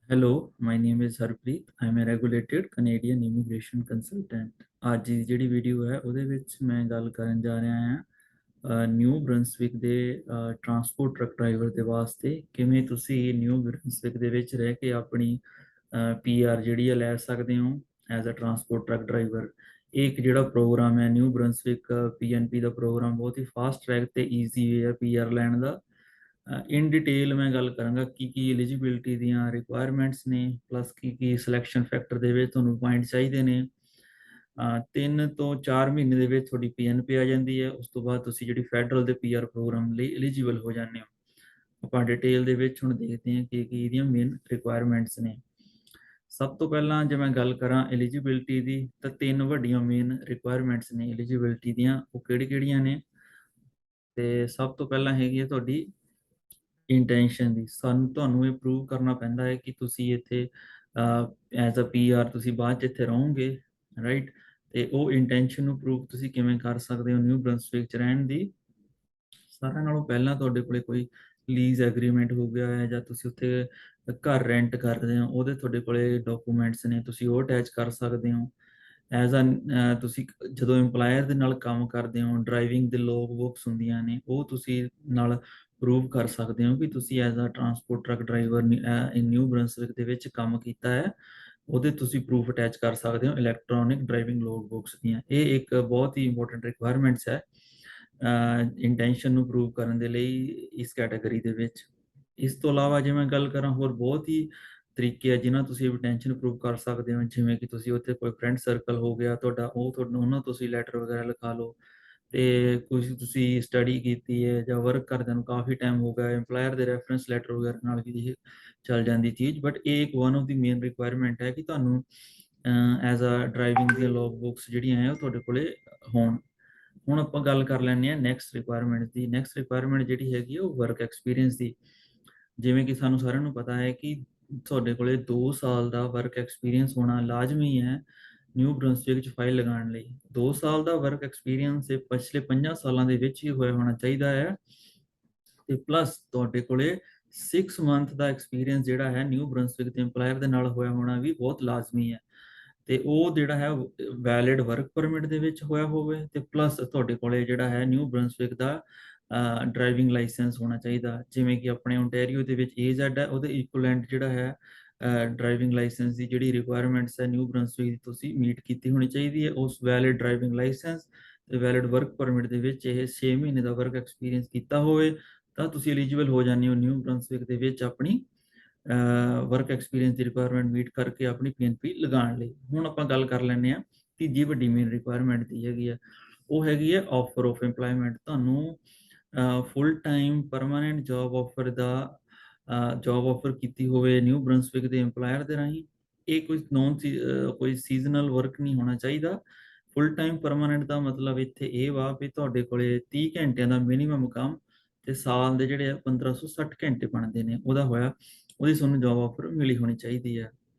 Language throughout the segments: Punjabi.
Hello, my name is Harpreet. I'm a regulated Canadian immigration consultant. ਅੱਜ ਦੀ ਜਿਹੜੀ ਵੀਡੀਓ ਹੈ ਉਹਦੇ ਵਿੱਚ ਮੈਂ ਗੱਲ ਕਰਨ ਜਾ ਰਿਹਾ ਹਾਂ ਨਿਊ ਬ੍ਰੰਸਵਿਕ ਦੇ ਟਰਾਂਸਪੋਰਟ ਟਰੱਕ ਡਰਾਈਵਰ ਦੇ ਵਾਸਤੇ ਕਿਵੇਂ ਤੁਸੀਂ ਨਿਊ ਬ੍ਰੰਸਵਿਕ ਦੇ ਵਿੱਚ ਰਹਿ ਕੇ ਆਪਣੀ ਪੀਆਰ ਜਿਹੜੀ ਹੈ ਲੈ ਸਕਦੇ ਹੋ as a transport truck driver. ਇਹ ਇੱਕ ਜਿਹੜਾ ਪ੍ਰੋਗਰਾਮ ਹੈ ਨਿਊ ਬ੍ਰੰਸਵਿਕ ਪੀਐਨਪੀ ਦਾ ਪ੍ਰੋਗਰਾਮ ਬਹੁਤ ਹੀ ਫਾਸਟ ਟਰੈਕ ਤੇ ਈਜ਼ੀ ਵੇ ਹੈ ਪੀਆਰ ਲੈਣ ਦਾ। ਇਨ ਡਿਟੇਲ ਮੈਂ ਗੱਲ ਕਰਾਂਗਾ ਕੀ ਐਲੀਜੀਬਿਲਟੀ ਦੀਆਂ ਰਿਕੁਆਇਰਮੈਂਟਸ ਨੇ, ਪਲੱਸ ਕੀ ਸਿਲੈਕਸ਼ਨ ਫੈਕਟਰ ਦੇ ਵਿੱਚ ਤੁਹਾਨੂੰ ਪੁਆਇੰਟ ਚਾਹੀਦੇ ਨੇ। 3 ਤੋਂ 4 ਮਹੀਨੇ ਦੇ ਵਿੱਚ ਤੁਹਾਡੀ ਪੀਐਨਪੀ ਆ ਜਾਂਦੀ ਹੈ। ਉਸ ਤੋਂ ਬਾਅਦ ਤੁਸੀਂ ਜਿਹੜੀ ਫੈਡਰਲ ਦੇ ਪੀਆਰ ਪ੍ਰੋਗਰਾਮ ਲਈ ਐਲੀਜੀਬਲ ਹੋ ਜਾਂਦੇ ਹੋ। ਆਪਾਂ ਡਿਟੇਲ ਦੇ ਵਿੱਚ ਹੁਣ ਦੇਖਦੇ ਹਾਂ ਕਿ ਇਹਦੀਆਂ ਮੇਨ ਰਿਕੁਆਇਰਮੈਂਟਸ ਨੇ। ਸਭ ਤੋਂ ਪਹਿਲਾਂ ਜੇ ਮੈਂ ਗੱਲ ਕਰਾਂ ਐਲੀਜੀਬਿਲਟੀ ਦੀ ਤਾਂ 3 ਵੱਡੀਆਂ ਮੇਨ ਰਿਕੁਆਇਰਮੈਂਟਸ ਨੇ ਐਲੀਜੀਬਿਲਟੀ ਦੀਆਂ। ਉਹ ਕਿਹੜੀਆਂ ਨੇ? ਤੇ ਸਭ ਤੋਂ ਪਹਿਲਾਂ ਹੈਗੀ ਹੈ ਤੁਹਾਡੀ ਇੰਟੈਂਸ਼ਨ ਦੀ। ਤੁਹਾਨੂੰ ਇਹ ਪ੍ਰੂਵ ਕਰਨਾ ਪੈਂਦਾ ਹੈ ਕਿ ਤੁਸੀਂ ਇੱਥੇ ਐਜ਼ ਅ ਪੀਆਰ ਤੁਸੀਂ ਬਾਅਦ 'ਚ ਇੱਥੇ ਰਹੋਗੇ, ਰਾਈਟ। ਤੇ ਉਹ ਇੰਟੈਂਸ਼ਨ ਨੂੰ ਪ੍ਰੂਵ ਤੁਸੀਂ ਕਿਵੇਂ ਕਰ ਸਕਦੇ ਹੋ ਨਿਊ ਬ੍ਰੰਸਵਿਕ 'ਚ ਰਹਿਣ ਦੀ? ਸਾਰਿਆਂ ਨਾਲੋਂ ਪਹਿਲਾਂ ਤੁਹਾਡੇ ਕੋਲੇ ਕੋਈ ਲੀਜ਼ ਐਗਰੀਮੈਂਟ ਹੋ ਗਿਆ ਹੈ ਜਾਂ ਤੁਸੀਂ ਉੱਥੇ ਘਰ ਰੈਂਟ ਕਰ ਰਹੇ ਹੋ, ਉਹਦੇ ਤੁਹਾਡੇ ਕੋਲੇ ਡਾਕੂਮੈਂਟਸ ਨੇ, ਤੁਸੀਂ ਉਹ ਅਟੈਚ ਕਰ ਸਕਦੇ ਹੋ। ਐਜ਼ ਅ ਤੁਸੀਂ ਜਦੋਂ EMPLOYER ਦੇ ਨਾਲ ਕੰਮ ਕਰਦੇ ਹੋ, ਡਰਾਈਵਿੰਗ ਦੇ ਲੋਗ ਬੁੱਕਸ ਹੁੰਦੀਆਂ ਨੇ, ਉਹ ਤੁਸੀਂ ਨਾਲ ਪ੍ਰੂਵ ਕਰ ਸਕਦੇ ਹੋ ਕਿ ਤੁਸੀਂ as a transport truck driver in New Brunswick ਦੇ ਵਿੱਚ ਕੰਮ ਕੀਤਾ ਹੈ। ਉਹਦੇ ਤੁਸੀਂ ਪ੍ਰੂਫ ਅਟੈਚ ਕਰ ਸਕਦੇ ਹੋ ਇਲੈਕਟ੍ਰੋਨਿਕ ਡਰਾਈਵਿੰਗ ਲੋਗ ਬੁੱਕਸ ਦੀਆਂ। ਇਹ ਇੱਕ ਬਹੁਤ ਹੀ ਇੰਪੋਰਟੈਂਟ ਰਿਕੁਆਇਰਮੈਂਟਸ ਹੈ ਇੰਟੈਂਸ਼ਨ ਨੂੰ ਪ੍ਰੂਵ ਕਰਨ ਦੇ ਲਈ ਇਸ ਕੈਟਾਗਰੀ ਦੇ ਵਿੱਚ। ਇਸ ਤੋਂ ਇਲਾਵਾ ਜੇ ਮੈਂ ਗੱਲ ਕਰਾਂ, ਹੋਰ ਬਹੁਤ ਹੀ ਤਰੀਕੇ ਆ ਜਿਨ੍ਹਾਂ ਤੁਸੀਂ ਇੰਟੈਂਸ਼ਨ ਪ੍ਰੂਵ ਕਰ ਸਕਦੇ ਹੋ, ਜਿਵੇਂ ਕਿ ਤੁਸੀਂ ਉੱਥੇ ਕੋਈ ਫਰੈਂਡ ਸਰਕਲ ਹੋ ਗਿਆ ਤੁਹਾਡਾ, ਉਹ ਤੁਹਾਨੂੰ ਉਹਨਾਂ ਤੁਸੀਂ ਲੈਟਰ ਵਗੈਰਾ ਲਿਖਾ ਲਓ। ਤੇ ਕੁਝ ਤੁਸੀਂ ਸਟੱਡੀ ਕੀਤੀ ਹੈ ਜਾਂ ਵਰਕ ਕਰਦਿਆਂ ਨੂੰ ਕਾਫੀ ਟਾਈਮ ਹੋ ਗਿਆ, EMPLOYER ਦੇ ਰੈਫਰੈਂਸ ਲੈਟਰ ਵਗੈਰਾ ਨਾਲ ਵੀ ਇਹ ਚੱਲ ਜਾਂਦੀ ਚੀਜ਼। ਬਟ ਇਹ ਇੱਕ one of the main requirement ਹੈ ਕਿ ਤੁਹਾਨੂੰ ਐਜ਼ ਅ ਡਰਾਈਵਿੰਗ ਦੀਆਂ ਲੌਗ ਬੁੱਕਸ ਜਿਹੜੀਆਂ ਹੈ ਉਹ ਤੁਹਾਡੇ ਕੋਲੇ ਹੋਣ। ਹੁਣ ਆਪਾਂ ਗੱਲ ਕਰ ਲੈਂਦੇ ਹਾਂ ਨੈਕਸਟ ਰਿਕੁਆਇਰਮੈਂਟ ਦੀ। ਨੈਕਸਟ ਰਿਕੁਆਇਰਮੈਂਟ ਜਿਹੜੀ ਹੈਗੀ ਉਹ ਵਰਕ ਐਕਸਪੀਰੀਅੰਸ ਦੀ। ਜਿਵੇਂ ਕਿ ਸਾਨੂੰ ਸਾਰਿਆਂ ਨੂੰ ਪਤਾ ਹੈ ਕਿ ਤੁਹਾਡੇ ਕੋਲੇ 2 ਸਾਲ ਦਾ ਵਰਕ ਐਕਸਪੀਰੀਅੰਸ ਹੋਣਾ ਲਾਜ਼ਮੀ ਹੈ ਨਿਊ ਬ੍ਰੰਸਵਿਕ 'ਚ ਫਾਈਲ ਲਗਾਉਣ ਲਈ। 2 ਸਾਲ ਦਾ ਵਰਕ ਐਕਸਪੀਰੀਅੰਸ ਇਹ ਪਿਛਲੇ 5 ਸਾਲਾਂ ਦੇ ਵਿੱਚ ਹੀ ਹੋਇਆ ਹੋਣਾ ਚਾਹੀਦਾ ਹੈ। ਤੇ ਪਲੱਸ ਤੁਹਾਡੇ ਕੋਲੇ 6 ਮੰਥ ਦਾ ਐਕਸਪੀਰੀਅੰਸ ਜਿਹੜਾ ਹੈ ਨਿਊ ਬ੍ਰੰਸਵਿਕ ਦੇ EMPLOYER ਦੇ ਨਾਲ ਹੋਇਆ ਹੋਣਾ ਵੀ ਬਹੁਤ ਲਾਜ਼ਮੀ ਹੈ। ਤੇ ਉਹ ਜਿਹੜਾ ਹੈ ਵੈਲਿਡ ਵਰਕ ਪਰਮਿਟ ਦੇ ਵਿੱਚ ਹੋਇਆ ਹੋਵੇ, ਤੇ ਪਲੱਸ ਤੁਹਾਡੇ ਕੋਲੇ ਜਿਹੜਾ ਹੈ ਨਿਊ ਬ੍ਰੰਸਵਿਕ ਦਾ ਡਰਾਈਵਿੰਗ ਲਾਇਸੈਂਸ ਹੋਣਾ ਚਾਹੀਦਾ। ਜਿਵੇਂ ਕਿ ਆਪਣੇ ਓਨਟਾਰੀਓ ਦੇ ਵਿੱਚ AZ ਹੈ, ਉਹਦੇ ਇਕੁਇਵਲੈਂਟ ਜਿਹੜਾ ਹੈ ਡਰਾਈਵਿੰਗ ਲਾਇਸੈਂਸ ਦੀ ਜਿਹੜੀ ਰਿਕੁਆਇਰਮੈਂਟਸ ਹੈ ਨਿਊ ਬ੍ਰੰਸਵਿਕ ਦੀ ਤੁਸੀਂ ਮੀਟ ਕੀਤੀ ਹੋਣੀ ਚਾਹੀਦੀ ਹੈ। ਉਸ ਵੈਲਿਡ ਡਰਾਈਵਿੰਗ ਲਾਇਸੈਂਸ ਤੇ ਵੈਲਿਡ ਵਰਕ ਪਰਮਿਟ ਦੇ ਵਿੱਚ ਇਹ 6 ਮਹੀਨੇ ਦਾ ਵਰਕ ਐਕਸਪੀਰੀਅੰਸ ਕੀਤਾ ਹੋਵੇ ਤਾਂ ਤੁਸੀਂ ਐਲੀਜੀਬਲ ਹੋ ਜਾਂਦੇ ਹੋ ਨਿਊ ਬ੍ਰੰਸਵਿਕ ਦੇ ਵਿੱਚ ਆਪਣੀ ਵਰਕ ਐਕਸਪੀਰੀਅੰਸ ਦੀ ਰਿਕੁਆਇਰਮੈਂਟ ਮੀਟ ਕਰਕੇ ਆਪਣੀ PNP ਲਗਾਉਣ ਲਈ। ਹੁਣ ਆਪਾਂ ਗੱਲ ਕਰ ਲੈਂਦੇ ਹਾਂ ਤੀਜੀ ਵੱਡੀ ਮੇਨ ਰਿਕੁਆਇਰਮੈਂਟ ਦੀ ਹੈਗੀ ਹੈ, ਉਹ ਹੈਗੀ ਹੈ ਆਫਰ ਆਫ EMPLOYMENT। ਤੁਹਾਨੂੰ full time permanent job offer ਦਾ ਜੌਬ ਆਫਰ ਕੀਤੀ ਹੋਵੇ ਨਿਊ ਬ੍ਰੰਸਵਿਕ ਦੇ EMPLOYER ਦੇ ਰਾਹੀਂ। ਇਹ ਕੋਈ ਸੀਜ਼ਨਲ ਵਰਕ ਨਹੀਂ ਹੋਣਾ ਚਾਹੀਦਾ। ਫੁੱਲ ਟਾਈਮ ਪਰਮਾਨੈਂਟ ਦਾ ਮਤਲਬ ਇੱਥੇ ਇਹ ਵਾ ਵੀ ਤੁਹਾਡੇ ਕੋਲੇ 30 ਘੰਟਿਆਂ ਦਾ ਮਿਨੀਮਮ ਕੰਮ ਤੇ ਸਾਲ ਦੇ ਜਿਹੜੇ ਆ 1560 ਘੰਟੇ ਬਣਦੇ ਨੇ ਉਹਦਾ ਹੋਇਆ, ਉਹਦੀ ਤੁਹਾਨੂੰ ਜੌਬ ਆਫਰ ਮਿਲੀ ਹੋਣੀ ਚਾਹੀਦੀ ਹੈ।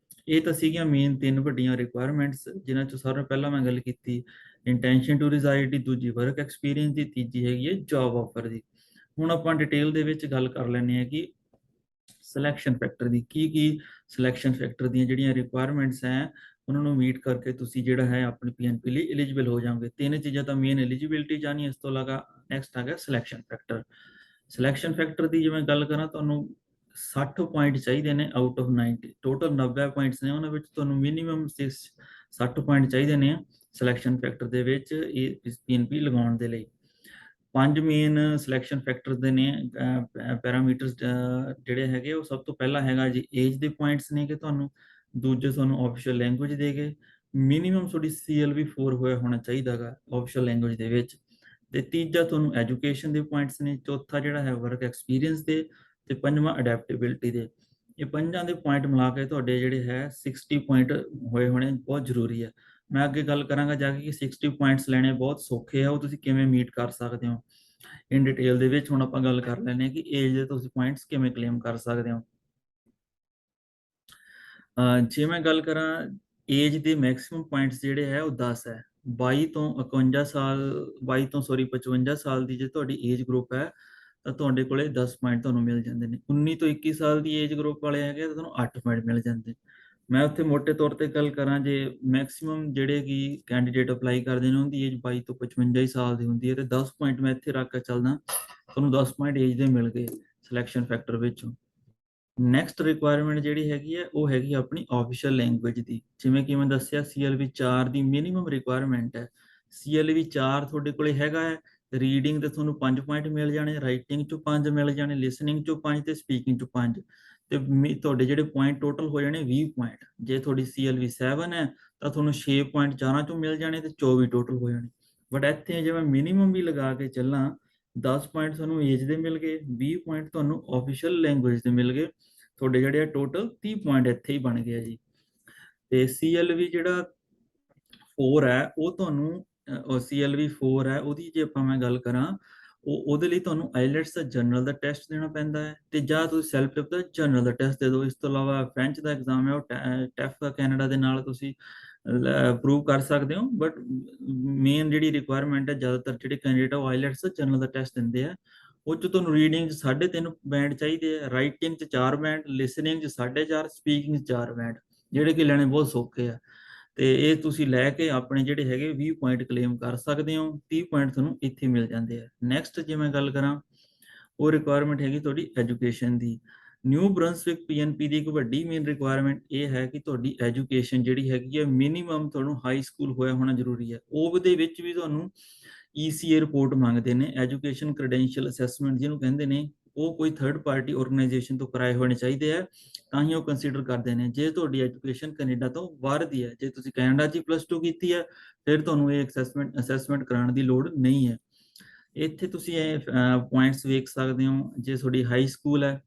ਇਹ ਤਾਂ ਸੀਗੀਆਂ ਮੇਨ 3 ਵੱਡੀਆਂ ਰਿਕੁਆਇਰਮੈਂਟਸ, ਜਿਨ੍ਹਾਂ ਚੋਂ ਸਾਰਿਆਂ ਪਹਿਲਾਂ ਮੈਂ ਗੱਲ ਕੀਤੀ ਇੰਟੈਂਸ਼ਨ ਟੂ ਰਿਜ਼ਾਈਡ ਦੀ, ਦੂਜੀ ਵਰਕ ਐਕਸਪੀਰੀਅੰਸ ਦੀ, ਤੀਜੀ ਹੈਗੀ ਹੈ ਜੌਬ ਆਫਰ ਦੀ। ਹੁਣ ਆਪਾਂ ਡਿਟੇਲ ਦੇ ਵਿੱਚ ਗੱਲ ਕਰ ਲੈਂਦੇ ਹਾਂ ਕਿ ਸਿਲੈਕਸ਼ਨ ਫੈਕਟਰ ਦੀ ਕੀ ਸਿਲੈਕਸ਼ਨ ਫੈਕਟਰ ਦੀਆਂ ਜਿਹੜੀਆਂ ਰਿਕੁਆਇਰਮੈਂਟਸ ਹੈ ਉਹਨਾਂ ਨੂੰ ਮੀਟ ਕਰਕੇ ਤੁਸੀਂ ਜਿਹੜਾ ਹੈ ਆਪਣੀ PNP ਲਈ ਐਲੀਜੀਬਲ ਹੋ ਜਾਓਗੇ। 3 ਚੀਜ਼ਾਂ ਤਾਂ ਮੇਨ ਐਲੀਜੀਬਿਲਟੀ ਜਾਣੀ। ਇਸ ਤੋਂ ਇਲਾਵਾ ਨੈਕਸਟ ਆ ਗਿਆ ਸਿਲੈਕਸ਼ਨ ਫੈਕਟਰ। ਸਿਲੈਕਸ਼ਨ ਫੈਕਟਰ ਦੀ ਜੇ ਮੈਂ ਗੱਲ ਕਰਾਂ, ਤੁਹਾਨੂੰ 60 ਪੁਆਇੰਟ ਚਾਹੀਦੇ ਨੇ ਆਊਟ ਆਫ 90। ਟੋਟਲ 90 ਪੁਆਇੰਟਸ ਨੇ, ਉਹਨਾਂ ਵਿੱਚ ਤੁਹਾਨੂੰ ਮਿਨੀਮਮ 60 ਪੁਆਇੰਟ ਚਾਹੀਦੇ ਨੇ ਸਿਲੈਕਸ਼ਨ ਫੈਕਟਰ ਦੇ ਵਿੱਚ ਇਹ PNP ਲਗਾਉਣ ਦੇ ਲਈ। 5 ਮੇਨ ਸਿਲੈਕਸ਼ਨ ਫੈਕਟਰ ਦੇ ਨੇ ਪੈਰਾਮੀਟਰਸ ਜਿਹੜੇ ਹੈਗੇ। ਉਹ ਸਭ ਤੋਂ ਪਹਿਲਾਂ ਹੈਗਾ ਜੀ ਏਜ ਦੇ ਪੁਆਇੰਟਸ ਨੇ ਕਿ ਤੁਹਾਨੂੰ। ਦੂਜੇ ਤੁਹਾਨੂੰ ਆਫੀਸ਼ੀਅਲ ਲੈਂਗੁਏਜ ਦੇ ਗਏ, ਮਿਨੀਮਮ ਤੁਹਾਡੀ CLV 4 ਹੋਇਆ ਹੋਣਾ ਚਾਹੀਦਾ ਹੈਗਾ ਆਫੀਸ਼ੀਅਲ ਲੈਂਗੁਏਜ ਦੇ ਵਿੱਚ। ਤੇ ਤੀਜਾ ਤੁਹਾਨੂੰ ਐਜੂਕੇਸ਼ਨ ਦੇ ਪੁਆਇੰਟਸ ਨੇ। ਚੌਥਾ ਜਿਹੜਾ ਹੈ ਵਰਕ ਐਕਸਪੀਰੀਅੰਸ ਦੇ, ਤੇ ਪੰਜਵਾਂ ਅਡੈਪਟੇਬਿਲਿਟੀ ਦੇ। ਇਹ ਪੰਜਾਂ ਦੇ ਪੁਆਇੰਟ ਮਿਲਾ ਕੇ ਤੁਹਾਡੇ ਜਿਹੜੇ ਹੈ 60 ਪੁਆਇੰਟ ਹੋਏ ਹੋਣੇ ਬਹੁਤ ਜ਼ਰੂਰੀ ਹੈ। ਮੈਂ ਅੱਗੇ ਗੱਲ ਕਰਾਂਗਾ ਜਾ ਕੇ ਕਿ 60 ਪੁਆਇੰਟਸ ਲੈਣੇ ਬਹੁਤ ਸੌਖੇ ਆ, ਉਹ ਤੁਸੀਂ ਕਿਵੇਂ ਮੀਟ ਕਰ ਸਕਦੇ ਹੋ ਇਨ ਡਿਟੇਲ ਦੇ ਵਿੱਚ। ਹੁਣ ਆਪਾਂ ਗੱਲ ਕਰ ਲੈਂਦੇ ਹਾਂ ਕਿ ਏਜ ਦੇ ਤੁਸੀਂ ਪੁਆਇੰਟਸ ਕਿਵੇਂ ਕਲੇਮ ਕਰ ਸਕਦੇ ਹੋ। ਜੇ ਮੈਂ ਗੱਲ ਕਰਾਂ ਏਜ ਦੇ ਮੈਕਸਿਮਮ ਪੁਆਇੰਟਸ ਜਿਹੜੇ ਹੈ ਉਹ 10 ਹੈ। 22 ਤੋਂ 55 ਸਾਲ 55 ਸਾਲ ਦੀ ਜੇ ਤੁਹਾਡੀ ਏਜ ਗਰੁੱਪ ਹੈ ਤਾਂ ਤੁਹਾਡੇ ਕੋਲੇ 10 ਪੁਆਇੰਟ ਤੁਹਾਨੂੰ ਮਿਲ ਜਾਂਦੇ ਨੇ। 19 ਤੋਂ 21 ਸਾਲ ਦੀ ਏਜ ਗਰੁੱਪ ਵਾਲੇ ਹੈਗੇ ਤਾਂ ਤੁਹਾਨੂੰ 8 ਪੁਆਇੰਟ ਮਿਲ ਜਾਂਦੇ। ਮੈਂ ਉੱਥੇ ਮੋਟੇ ਤੌਰ ਤੇ ਗੱਲ ਕਰਾਂ, ਜੇ ਮੈਕਸਿਮਮ ਜਿਹੜੇ ਕਿ ਕੈਂਡੀਡੇਟ ਅਪਲਾਈ ਕਰਦੇ ਨੇ ਉਹਦੀ ਏਜ 22 ਤੋਂ 55 ਹੀ ਸਾਲ ਦੀ ਹੁੰਦੀ ਹੈ, ਤੇ 10 ਪੁਆਇੰਟ ਮੈਂ ਇੱਥੇ ਰੱਖ ਕੇ ਚੱਲਦਾ, ਤੁਹਾਨੂੰ 10 ਪੁਆਇੰਟ ਏਜ ਦੇ ਮਿਲ ਗਏ ਸਿਲੈਕਸ਼ਨ ਫੈਕਟਰ ਵਿੱਚੋਂ। ਨੈਕਸਟ ਰਿਕੁਆਇਰਮੈਂਟ ਜਿਹੜੀ ਹੈਗੀ ਹੈ ਉਹ ਹੈਗੀ ਆਪਣੀ ਆਫੀਸ਼ੀਅਲ ਲੈਂਗੁਏਜ ਦੀ। ਜਿਵੇਂ ਕਿ ਮੈਂ ਦੱਸਿਆ CLB 4 ਦੀ ਮਿਨੀਮਮ ਰਿਕੁਆਇਰਮੈਂਟ ਹੈ। CLB 4 ਤੁਹਾਡੇ ਕੋਲੇ ਹੈਗਾ ਹੈ, ਰੀਡਿੰਗ ਤੇ ਤੁਹਾਨੂੰ 5 ਪੁਆਇੰਟ ਮਿਲ ਜਾਣੇ, ਰਾਈਟਿੰਗ ਚੋਂ 5 ਮਿਲ ਜਾਣੇ, ਲਿਸਨਿੰਗ ਚੋਂ 5 ਤੇ ਸਪੀਕਿੰਗ ਚੋਂ 5, ਤੇ ਤੁਹਾਡੇ ਜਿਹੜੇ ਪੁਆਇੰਟ ਟੋਟਲ ਹੋ ਜਾਣੇ 20 ਪੁਆਇੰਟ। ਜੇ ਤੁਹਾਡੀ CLB 7 ਹੈ ਤਾਂ ਤੁਹਾਨੂੰ 6 ਪੁਆਇੰਟ ਚਾਰਾਂ ਚੋਂ ਮਿਲ ਜਾਣੇ ਤੇ 24 ਟੋਟਲ ਹੋ ਜਾਣੇ। ਬਟ ਇੱਥੇ ਜੇ ਮੈਂ ਮਿਨੀਮਮ ਵੀ ਲਗਾ ਕੇ ਚੱਲਾਂ, 10 ਪੁਆਇੰਟ ਤੁਹਾਨੂੰ ਏਜ ਦੇ ਮਿਲ ਗਏ, 20 ਪੁਆਇੰਟ ਤੁਹਾਨੂੰ ਆਫੀਸ਼ੀਅਲ ਲੈਂਗੁਏਜ ਦੇ ਮਿਲ ਗਏ, ਤੁਹਾਡੇ ਜਿਹੜੇ ਆ ਟੋਟਲ 30 ਪੁਆਇੰਟ ਇੱਥੇ ਹੀ ਬਣ ਗਿਆ ਜੀ। ਤੇ CLB ਜਿਹੜਾ 4 ਹੈ ਉਹ ਤੁਹਾਨੂੰ CLB 4 ਹੈ, ਉਹਦੀ ਜੇ ਆਪਾਂ ਮੈਂ ਗੱਲ ਕਰਾਂ, ਉਹਦੇ ਲਈ ਤੁਹਾਨੂੰ ਆਈਲੈਟਸ ਦਾ ਜਨਰਲ ਦਾ ਟੈਸਟ ਦੇਣਾ ਪੈਂਦਾ ਹੈ, ਤੇ ਜਾਂ ਤੁਸੀਂ ਸੈਲਫ ਟੈਪ ਦਾ ਜਨਰਲ ਦਾ ਟੈਸਟ ਦੇ ਦਿਓ। ਇਸ ਤੋਂ ਇਲਾਵਾ ਫ੍ਰੈਂਚ ਦਾ ਐਗਜ਼ਾਮ ਹੈ, ਉਹ ਟੈਫ ਦਾ ਕੈਨੇਡਾ ਦੇ ਨਾਲ ਤੁਸੀਂ ਪ੍ਰੂਵ ਕਰ ਸਕਦੇ ਹੋ। ਬਟ ਮੇਨ ਜਿਹੜੀ ਰਿਕੁਆਇਰਮੈਂਟ ਹੈ, ਜ਼ਿਆਦਾਤਰ ਜਿਹੜੇ ਕੈਂਡੀਡੇਟ ਆ ਉਹ ਆਈਲੈਟਸ ਦਾ ਜਨਰਲ ਦਾ ਟੈਸਟ ਦਿੰਦੇ ਆ। ਉਹ 'ਚ ਤੁਹਾਨੂੰ ਰੀਡਿੰਗ 'ਚ 3.5 ਬੈਂਡ ਚਾਹੀਦੇ ਆ, ਰਾਈਟਿੰਗ 'ਚ 4 ਬੈਂਡ, ਲਿਸਨਿੰਗ 'ਚ 4.5, ਸਪੀਕਿੰਗ 'ਚ 4 ਬੈਂਡ, ਜਿਹੜੇ ਕਿ ਲੈਣੇ ਬਹੁਤ ਸੌਖੇ ਆ। ਤੇ ਇਹ ਤੁਸੀਂ ਲੈ ਕੇ ਆਪਣੇ ਜਿਹੜੇ ਹੈਗੇ 20 ਪੁਆਇੰਟ ਕਲੇਮ ਕਰ ਸਕਦੇ ਹੋ, 30 ਪੁਆਇੰਟ ਤੁਹਾਨੂੰ ਇੱਥੇ ਮਿਲ ਜਾਂਦੇ ਆ। ਨੈਕਸਟ ਜੇ ਮੈਂ ਗੱਲ ਕਰਾਂ, ਉਹ ਰਿਕੁਆਇਰਮੈਂਟ ਹੈਗੀ ਤੁਹਾਡੀ ਐਜੂਕੇਸ਼ਨ ਦੀ। ਨਿਊ ਬ੍ਰੰਸਵਿਕ PNP ਦੀ ਇੱਕ ਵੱਡੀ ਮੇਨ ਰਿਕੁਆਇਰਮੈਂਟ ਇਹ ਹੈ ਕਿ ਤੁਹਾਡੀ ਐਜੂਕੇਸ਼ਨ ਜਿਹੜੀ ਹੈਗੀ ਹੈ ਮਿਨੀਮਮ ਤੁਹਾਨੂੰ ਹਾਈ ਸਕੂਲ ਹੋਇਆ ਹੋਣਾ ਜ਼ਰੂਰੀ ਹੈ। ਉਹਦੇ ਵਿੱਚ ਵੀ ਤੁਹਾਨੂੰ ECA ਰਿਪੋਰਟ ਮੰਗਦੇ ਨੇ, ਐਜੂਕੇਸ਼ਨ ਕ੍ਰੈਡੈਂਸ਼ੀਅਲ ਅਸੈਸਮੈਂਟ ਜਿਹਨੂੰ ਕਹਿੰਦੇ ਨੇ। ਉਹ ਕੋਈ ਥਰਡ ਪਾਰਟੀ ਆਰਗੇਨਾਈਜੇਸ਼ਨ ਤੋਂ ਕਰਾਏ ਹੋਣੇ ਚਾਹੀਦੇ ਆ, ਤਾਂ ਹੀ ਉਹ ਕੰਸੀਡਰ ਕਰਦੇ ਨੇ। ਜੇ ਤੁਹਾਡੀ ਐਜੂਕੇਸ਼ਨ ਕੈਨੇਡਾ ਤੋਂ ਬਾਹਰ ਦੀ ਹੈ, ਜੇ ਤੁਸੀਂ ਕੈਨੇਡਾ 'ਚ +2 ਕੀਤੀ ਹੈ, ਫਿਰ ਤੁਹਾਨੂੰ ਇਹ ਅਸੈਸਮੈਂਟ ਕਰਾਉਣ ਦੀ ਲੋੜ ਨਹੀਂ ਹੈ। ਇੱਥੇ ਤੁਸੀਂ ਇਹ ਪੁਆਇੰਟਸ ਵੇਖ ਸਕਦੇ ਹੋ। ਜੇ ਤੁਹਾਡੀ ਹਾਈ ਸਕੂਲ ਹੈ,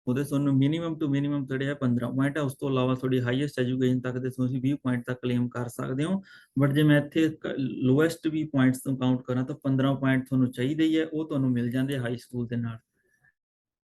ਉਹਦੇ ਤੁਹਾਨੂੰ ਮਿਨੀਮਮ ਟੂ ਮਿਨੀਮਮ ਜਿਹੜੇ ਹੈ 15 ਪੁਆਇੰਟ ਹੈ। ਉਸ ਤੋਂ ਇਲਾਵਾ ਤੁਹਾਡੀ ਹਾਈਐਸਟ ਐਜੂਕੇਸ਼ਨ ਤੱਕ ਦੇ ਤੁਸੀਂ 20 ਪੁਆਇੰਟ ਤੱਕ ਕਲੇਮ ਕਰ ਸਕਦੇ ਹੋ। ਬਟ ਜੇ ਮੈਂ ਇੱਥੇ ਲੋਐਸਟ ਵੀ ਪੁਆਇੰਟਸ ਤੋਂ ਕਾਊਂਟ ਕਰਾਂ ਤਾਂ 15 ਪੁਆਇੰਟ ਤੁਹਾਨੂੰ ਚਾਹੀਦੇ ਹੀ ਹੈ, ਉਹ ਤੁਹਾਨੂੰ ਮਿਲ ਜਾਂਦੇ ਹਾਈ ਸਕੂਲ ਦੇ ਨਾਲ।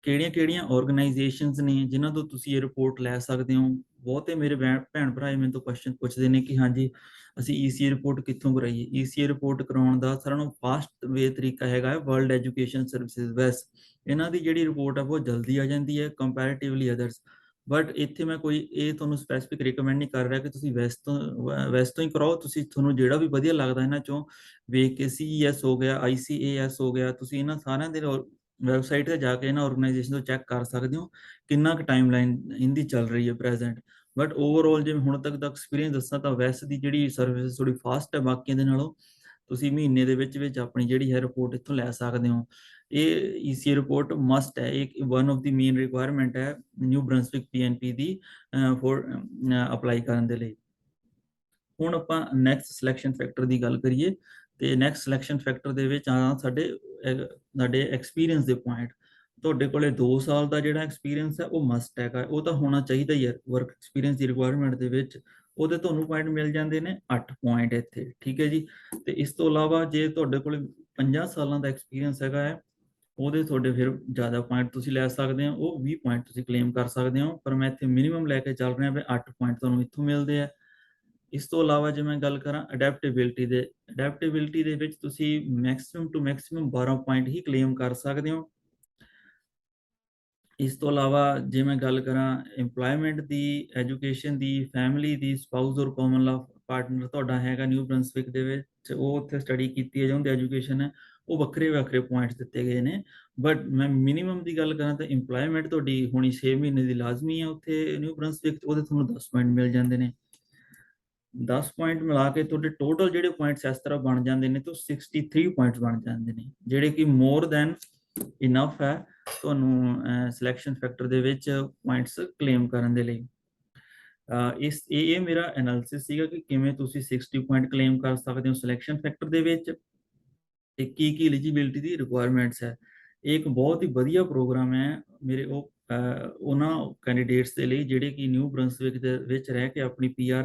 ਕਿਹੜੀਆਂ ਆਰਗੇਨਾਈਜੇਸ਼ਨਸ ਨੇ ਜਿਨ੍ਹਾਂ ਤੋਂ ਤੁਸੀਂ ਇਹ ਰਿਪੋਰਟ ਲੈ ਸਕਦੇ ਹੋ? ਬਹੁਤੇ ਮੇਰੇ ਭੈਣ ਭਰਾ ਮੈਨੂੰ ਤੋਂ ਕੁਐਸਚਨ ਪੁੱਛਦੇ ਨੇ ਕਿ ਹਾਂਜੀ ਅਸੀਂ ECA ਰਿਪੋਰਟ ਕਿੱਥੋਂ ਕਰਾਈਏ। ECA ਰਿਪੋਰਟ ਕਰਾਉਣ ਦਾ ਸਾਰਿਆਂ ਨਾਲੋਂ ਫਾਸਟ ਵੇ ਤਰੀਕਾ ਹੈਗਾ ਵਰਲਡ ਐਜੂਕੇਸ਼ਨ ਸਰਵਿਸਿਜ਼ WES। ਇਹਨਾਂ ਦੀ ਜਿਹੜੀ ਰਿਪੋਰਟ ਹੈ ਬਹੁਤ ਜਲਦੀ ਆ ਜਾਂਦੀ ਹੈ ਕੰਪੈਰੀਟਿਵਲੀ ਅਦਰਸ। ਬਟ ਇੱਥੇ ਮੈਂ ਕੋਈ ਇਹ ਤੁਹਾਨੂੰ ਸਪੈਸੀਫਿਕ ਰਿਕਮੈਂਡ ਨਹੀਂ ਕਰ ਰਿਹਾ ਕਿ ਤੁਸੀਂ WES ਤੋਂ ਹੀ ਕਰਾਓ। ਤੁਸੀਂ ਤੁਹਾਨੂੰ ਜਿਹੜਾ ਵੀ ਵਧੀਆ ਲੱਗਦਾ ਇਹਨਾਂ ਚੋਂ ਵੇਖ ਕੇ CES ਹੋ ਗਿਆ, ICAS ਹੋ ਗਿਆ, ਤੁਸੀਂ ਇਹਨਾਂ ਸਾਰਿਆਂ ਦੇ ਵੈਬਸਾਈਟ ਤੇ ਜਾ ਕੇ ਇਹਨਾਂ ਆਰਗੇਨਾਈਜੇਸ਼ਨ ਤੋਂ ਚੈੱਕ ਕਰ ਸਕਦੇ ਹੋ ਕਿੰਨਾ ਕੁ ਟਾਈਮਲਾਈਨ ਇਹਦੀ ਚੱਲ ਰਹੀ ਹੈ ਪ੍ਰੈਜ਼ੈਂਟ। ਬਟ ਓਵਰਆਲ ਜਿਵੇਂ ਹੁਣ ਤੱਕ ਦਾ ਐਕਸਪੀਰੀਅੰਸ ਦੱਸਾਂ ਤਾਂ WES ਦੀ ਜਿਹੜੀ ਸਰਵਿਸ ਥੋੜੀ ਫਾਸਟ ਹੈ ਬਾਕੀਆਂ ਦੇ ਨਾਲੋਂ। ਤੁਸੀਂ ਮਹੀਨੇ ਦੇ ਵਿੱਚ ਆਪਣੀ ਜਿਹੜੀ ਹੈ ਰਿਪੋਰਟ ਇੱਥੋਂ ਲੈ ਸਕਦੇ ਹੋ। ਇਹ ECA ਰਿਪੋਰਟ ਮਸਟ ਹੈ, ਇੱਕ one of the main requirement ਹੈ New Brunswick PNP the for apply ਕਰਨ ਦੇ ਲਈ। ਹੁਣ ਆਪਾਂ ਨੈਕਸਟ ਸਿਲੈਕਸ਼ਨ ਫੈਕਟਰ ਦੀ ਗੱਲ ਕਰੀਏ, ਤੇ ਨੈਕਸਟ ਸਿਲੈਕਸ਼ਨ ਫੈਕਟਰ ਦੇ ਵਿੱਚ ਆ ਸਾਡੇ ਐਕਸਪੀਰੀਅੰਸ ਦੇ ਪੁਆਇੰਟ। ਤੁਹਾਡੇ ਕੋਲੇ 2 ਸਾਲ ਦਾ ਜਿਹੜਾ ਐਕਸਪੀਰੀਅੰਸ ਹੈ ਉਹ ਮਸਟ ਹੈਗਾ, ਉਹ ਤਾਂ ਹੋਣਾ ਚਾਹੀਦਾ ਹੀ ਹੈ ਵਰਕ ਐਕਸਪੀਰੀਅੰਸ ਦੀ ਰਿਕੁਆਇਰਮੈਂਟ ਦੇ ਵਿੱਚ। ਉਹਦੇ ਤੁਹਾਨੂੰ ਪੁਆਇੰਟ ਮਿਲ ਜਾਂਦੇ ਨੇ 8 ਪੁਆਇੰਟ ਇੱਥੇ, ਠੀਕ ਹੈ ਜੀ। ਤੇ ਇਸ ਤੋਂ ਇਲਾਵਾ ਜੇ ਤੁਹਾਡੇ ਕੋਲੇ 50 ਸਾਲਾਂ ਦਾ ਐਕਸਪੀਰੀਅੰਸ ਹੈਗਾ ਹੈ, ਉਹਦੇ ਤੁਹਾਡੇ ਫਿਰ ਜ਼ਿਆਦਾ ਪੁਆਇੰਟ ਤੁਸੀਂ ਲੈ ਸਕਦੇ ਹੋ, ਉਹ 20 ਪੁਆਇੰਟ ਤੁਸੀਂ ਕਲੇਮ ਕਰ ਸਕਦੇ ਹੋ। ਪਰ ਮੈਂ ਇੱਥੇ ਮਿਨੀਮਮ ਲੈ ਕੇ ਚੱਲ ਰਿਹਾ ਵੀ 8 ਪੁਆਇੰਟ ਤੁਹਾਨੂੰ ਇੱਥੋਂ ਮਿਲਦੇ ਆ। ਇਸ ਤੋਂ ਇਲਾਵਾ ਜੇ ਮੈਂ ਗੱਲ ਕਰਾਂ ਅਡੈਪਟੇਬਿਲਿਟੀ ਦੇ ਵਿੱਚ ਤੁਸੀਂ ਮੈਕਸਿਮਮ ਟੂ ਮੈਕਸਿਮਮ 12 ਪੁਆਇੰਟ ਹੀ ਕਲੇਮ ਕਰ ਸਕਦੇ ਹੋ। ਇਸ ਤੋਂ ਇਲਾਵਾ ਜੇ ਮੈਂ ਗੱਲ ਕਰਾਂ EMPLOYMENT ਦੀ, ਐਜੂਕੇਸ਼ਨ ਦੀ, ਫੈਮਿਲੀ ਦੀ, ਸਪਾਊਸ ਔਰ ਕਾਮਨ ਲਾਅ ਪਾਰਟਨਰ ਤੁਹਾਡਾ ਹੈਗਾ ਨਿਊ ਬ੍ਰੰਸਵਿਕ ਦੇ ਵਿੱਚ, ਉਹ ਉੱਥੇ ਸਟੱਡੀ ਕੀਤੀ ਹੈ ਜਾਂ ਉਹਦੀ ਐਜੂਕੇਸ਼ਨ ਹੈ, ਉਹ ਵੱਖਰੇ ਪੁਆਇੰਟਸ ਦਿੱਤੇ ਗਏ ਨੇ। ਬਟ ਮੈਂ ਮਿਨੀਮਮ ਦੀ ਗੱਲ ਕਰਾਂ ਤਾਂ EMPLOYMENT ਤੁਹਾਡੀ ਹੋਣੀ 6 ਮਹੀਨੇ ਦੀ ਲਾਜ਼ਮੀ ਹੈ ਉੱਥੇ ਨਿਊ ਬ੍ਰੰਸਵਿਕ, ਉਹਦੇ ਤੁਹਾਨੂੰ 10 ਪੁਆਇੰਟ ਮਿਲ ਜਾਂਦੇ ਨੇ। 10 ਪੁਆਇੰਟ ਮਿਲਾ ਕੇ ਤੁਹਾਡੇ ਟੋਟਲ ਜਿਹੜੇ ਪੁਆਇੰਟਸ ਇਸ ਤਰ੍ਹਾਂ ਬਣ ਜਾਂਦੇ ਨੇ ਤਾਂ 63 ਪੁਆਇੰਟਸ ਬਣ ਜਾਂਦੇ ਨੇ, ਜਿਹੜੇ ਕਿ ਮੋਰ ਦੈਨ ਇਨਫ ਹੈ ਤੁਹਾਨੂੰ ਸਿਲੈਕਸ਼ਨ ਫੈਕਟਰ ਦੇ ਵਿੱਚ ਪੁਆਇੰਟਸ ਕਲੇਮ ਕਰਨ ਦੇ ਲਈ। ਇਹ ਮੇਰਾ ਐਨਾਲਿਸਿਸ ਸੀਗਾ ਕਿ ਕਿਵੇਂ ਤੁਸੀਂ 60 ਪੁਆਇੰਟ ਕਲੇਮ ਕਰ ਸਕਦੇ ਹੋ ਸਿਲੈਕਸ਼ਨ ਫੈਕਟਰ ਦੇ ਵਿੱਚ, ਤੇ ਕੀ ਐਲੀਜੀਬਿਲਿਟੀ ਦੀ ਰਿਕੁਆਇਰਮੈਂਟਸ ਹੈ। ਇਹ ਇੱਕ ਬਹੁਤ ਹੀ ਵਧੀਆ ਪ੍ਰੋਗਰਾਮ ਹੈ ਮੇਰੇ ਉਹਨਾਂ ਕੈਂਡੀਡੇਟਸ ਦੇ ਲਈ ਜਿਹੜੇ ਕਿ ਨਿਊ ਬ੍ਰੰਸਵਿਕ ਦੇ ਵਿੱਚ ਰਹਿ ਕੇ ਆਪਣੀ PR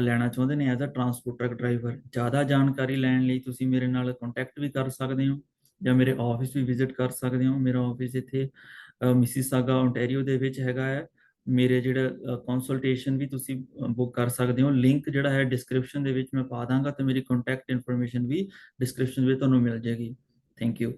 ਲੈਣਾ ਚਾਹੁੰਦੇ ਨੇ as a transport truck driver. ਜ਼ਿਆਦਾ ਜਾਣਕਾਰੀ ਲੈਣ ਲਈ ਤੁਸੀਂ ਮੇਰੇ ਨਾਲ ਕੰਟੈਕਟ ਵੀ ਕਰ ਸਕਦੇ ਹੋ ਜਾਂ ਮੇਰੇ ਆਫਿਸ ਵੀ ਵਿਜ਼ਿਟ ਕਰ ਸਕਦੇ ਹੋ। ਮੇਰਾ ਆਫਿਸ ਇੱਥੇ ਮਿਸੀਸਾਗਾ ਓਨਟਾਰੀਓ ਦੇ ਵਿੱਚ ਹੈਗਾ ਹੈ। ਮੇਰੇ ਜਿਹੜਾ ਕੰਸਲਟੇਸ਼ਨ ਵੀ ਤੁਸੀਂ ਬੁੱਕ ਕਰ ਸਕਦੇ ਹੋ। ਲਿੰਕ ਜਿਹੜਾ ਹੈ ਡਿਸਕ੍ਰਿਪਸ਼ਨ ਦੇ ਵਿੱਚ ਮੈਂ ਪਾ ਦਾਂਗਾ, ਤੇ ਮੇਰੀ ਕੰਟੈਕਟ ਇਨਫੋਰਮੇਸ਼ਨ ਵੀ ਡਿਸਕ੍ਰਿਪਸ਼ਨ ਵਿੱਚ ਤੁਹਾਨੂੰ ਮਿਲ ਜਾਏਗੀ। Thank you.